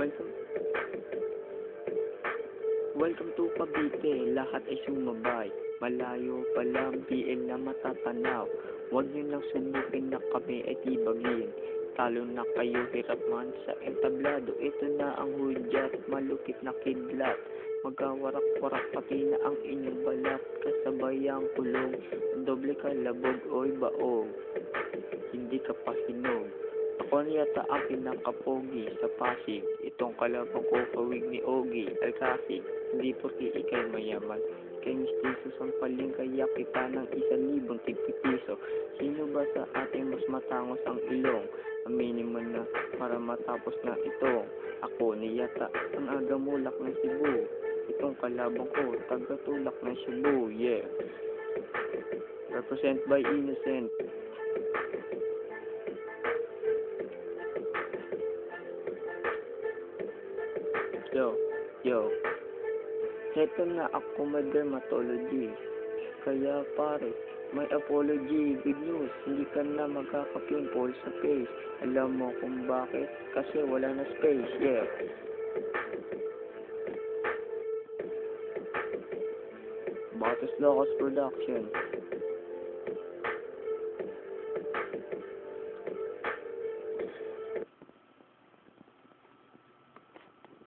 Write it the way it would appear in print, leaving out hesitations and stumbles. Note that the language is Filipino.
Welcome, welcome to Cavite, lahat ay sumabay. Malayo pa lang, BL na matatanaw. Huwag niyo lang subukin na kami ay tibagin. Talo na kayo, hirap man sa entablado. Ito na ang hudyat, malupit na kidlat. Magawarak-warak pati na ang inyong balat. Kasabay ang kulong, doble kalabog o'y baog. Hindi ka pa hinog. Ako na yata ang pinakapogi sa Pasig. Itong kalabang ko kawig ni Ogie Alcacid. Hindi porke ikay mayaman. Kay mistiso sampaling kaya kita ng 1,000 tig-piso. Sino ba sa ating mas matangos ang ilong? Aminin mo na para matapos na ito. Ako ni yata ang agamulak ng Cebu. Itong kalabang ko, taga-tulak ng Cebu, yeah. Represent by Innocent. Yo. Heto na ako may dermatology. Kaya pare, may apology, good news. Hindi ka na magkaka-pimple sa face. Alam mo kung bakit? Kasi wala na space, yeah. Batos Locos Production.